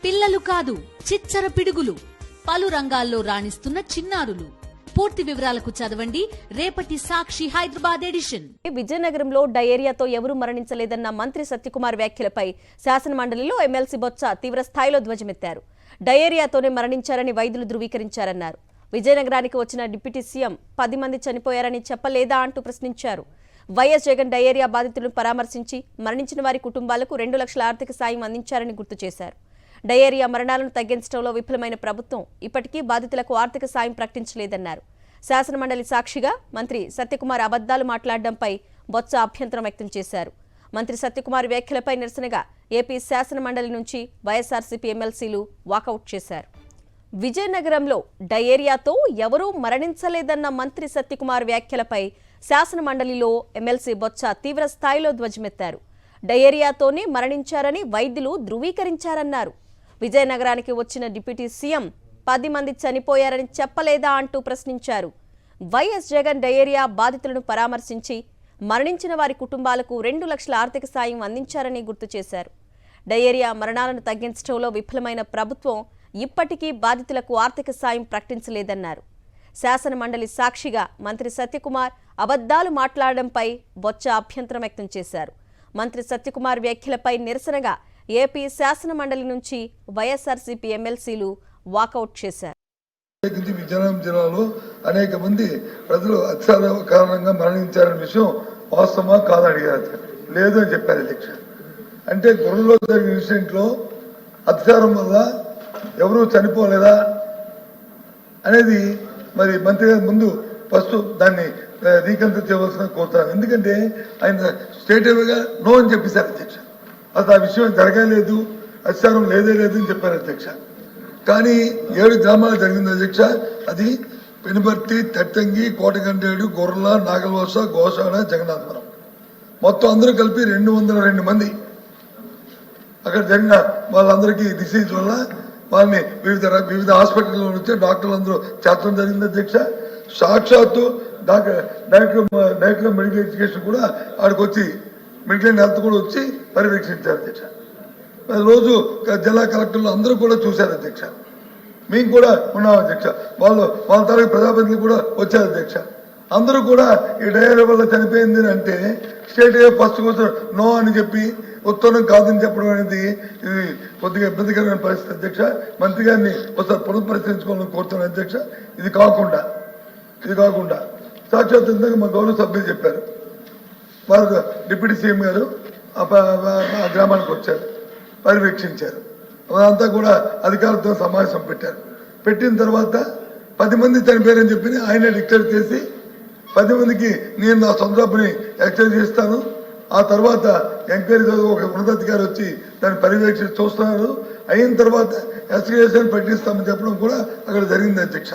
పిల్లలు కాదు చిచ్చర పిడుగులు పలు రంగాల్లో రాణిస్తున్న చిన్నారులు. పూర్తి వివరాలకు చదవండి రేపటి సాక్షి హైదరాబాద్ ఎడిషన్. విజయనగరంలో డయేరియాతో ఎవరూ మరణించలేదన్న మంత్రి సత్యకుమార్ వ్యాఖ్యలపై శాసనమండలిలో ఎమ్మెల్సీ బొత్స తీవ్ర స్థాయిలో ధ్వజమెత్తారు. డయేరియాతోనే మరణించారని వైద్యులు ధృవీకరించారన్నారు. విజయనగరానికి వచ్చిన డిప్యూటీ సీఎం 10 మంది చనిపోయారని చెప్పలేదా అంటూ ప్రశ్నించారు. వైఎస్ జగన్ డయేరియా బాధితులను పరామర్శించి మరణించిన వారి కుటుంబాలకు 2 లక్షల ఆర్థిక సాయం అందించారని గుర్తు చేశారు. డయేరియా మరణాలను తగ్గించడంలో విఫలమైన ప్రభుత్వం ఇప్పటికీ బాధితులకు ఆర్థిక సాయం ప్రకటించలేదన్నారు. శాసనమండలి సాక్షిగా మంత్రి సత్యకుమార్ అబద్దాలు మాట్లాడడంపై బొత్స అభ్యంతరం వ్యక్తం చేశారు. మంత్రి సత్యకుమార్ వ్యాఖ్యలపై నిరసనగా ఏపీ శాసనమండలి నుంచి వైఎస్ఆర్సీపీ ఎమ్మెల్సీలు వాకౌట్ చేశారు. విజయనగరంలో డయేరియాతో ఎవరూ మరణించలేదన్న మంత్రి సత్యకుమార్ వ్యాఖ్యలపై శాసనమండలిలో ఎమ్మెల్సీ బొత్స తీవ్ర స్థాయిలో ధ్వజమెత్తారు. డయేరియాతోనే మరణించారని వైద్యులు ధృవీకరించారన్నారు. విజయనగరానికి వచ్చిన డిప్యూటీ సీఎం 10 మంది చనిపోయారని చెప్పలేదా అంటూ ప్రశ్నించారు. వైఎస్ జగన్ డయేరియా బాధితులను పరామర్శించి మరణించిన వారి కుటుంబాలకు 2 లక్షల ఆర్థిక సాయం అందించారని గుర్తు చేశారు. డయేరియా మరణాలను తగ్గించడంలో విఫలమైన ప్రభుత్వం ఇప్పటికీ బాధితులకు ఆర్థిక సాయం ప్రకటించలేదన్నారు. శాసనమండలి సాక్షిగా మంత్రి సత్యకుమార్ అబద్దాలు మాట్లాడడంపై బొత్స అభ్యంతరం వ్యక్తం చేశారు. మంత్రి సత్యకుమార్ వ్యాఖ్యలపై నిరసనగా ఏపీ శాసనమండలి నుంచి వైఎస్ఆర్సీపీ ఎమ్మెల్సీలు వాకౌట్ చేశారు. విజయనగరం జిల్లాలో అనేక మంది ప్రజలు అత్యాచార కారణంగా మరణించారనే విషయం వాస్తవమా కాదని అడిగారు. లేదు అని చెప్పారు అధ్యక్ష. అంటే గొర్రెలో జరిగిన ఇన్సిడెంట్లో అత్యాచారం వల్ల ఎవరూ చనిపోలేదా అనేది మరి మంత్రి గారి ముందు ఫస్ట్ దాన్ని రీకన్సిడర్ చేయవలసిన కోరుతాను. ఎందుకంటే ఆయన స్టేట్ గా నో అని చెప్పేశారు అధ్యక్ష. అసలు ఆ విషయం జరగలేదు, అత్యాచారం లేదే లేదు అని చెప్పారు అధ్యక్ష. కానీ 7 గ్రామాలు జరిగింది అధ్యక్ష. అది పెనుబర్తి, తట్టంగి, కోటగండేడు, గొర్రెల, నాగల్వలస, గోసాడ, జగన్నాథపురం మొత్తం అందరూ కలిపి 202 మంది అక్కడ జరిగిన వాళ్ళందరికీ డిసీజ్ వల్ల వాళ్ళని వివిధ హాస్పిటల్లో వచ్చి డాక్టర్లు అందరూ చేర్చడం జరిగింది అధ్యక్ష. సాక్షాత్తు డైరెక్టర్ మెడికల్ ఎడ్యుకేషన్ కూడా ఆడికి వచ్చి మెడికల్ హెల్త్ కూడా వచ్చి పర్యవేక్షించారు అధ్యక్ష. రోజు జిల్లా కలెక్టర్లు అందరూ కూడా చూశారు అధ్యక్ష. మేము కూడా ఉన్నాం అధ్యక్ష. వాళ్ళ తరగతి ప్రజాప్రతినిధులు కూడా వచ్చారు అధ్యక్ష. అందరూ కూడా ఈ డయేరియా వల్ల చనిపోయింది అంటే స్టేట్ ఫస్ట్ కోసం నో అని చెప్పి ఉత్తరం కాదని చెప్పడం అనేది ఇది కొద్దిగా ఇబ్బందికరమైన పరిస్థితి అధ్యక్ష. మంత్రి గారిని ఒకసారి పునఃపరిశీలించుకోవాలని కోరుతున్నాను అధ్యక్ష. ఇది కాకుండా సాక్షాత్ మా గౌరవ సభ్యులు చెప్పారు. వారు డిప్యూటీ సీఎం గారు ఆ గ్రామానికి వచ్చారు, పర్యవేక్షించారు. అదంతా కూడా అధికారులతో సమావేశం పెట్టిన తర్వాత 10 మంది చనిపోయారని చెప్పి ఆయనే డిక్లేర్ చేసి 10 మందికి నేను నా సొంత డబ్బుని ఎక్స్చేంజ్ చేస్తాను, ఆ తర్వాత ఎంక్వైరీ ఒక ఉన్నతాధికారి వచ్చి దాన్ని పర్యవేక్షించి చూస్తున్నారు, అయిన తర్వాత ఎస్టిగేషన్ పెట్టిస్తామని చెప్పడం కూడా అక్కడ జరిగింది అధ్యక్ష.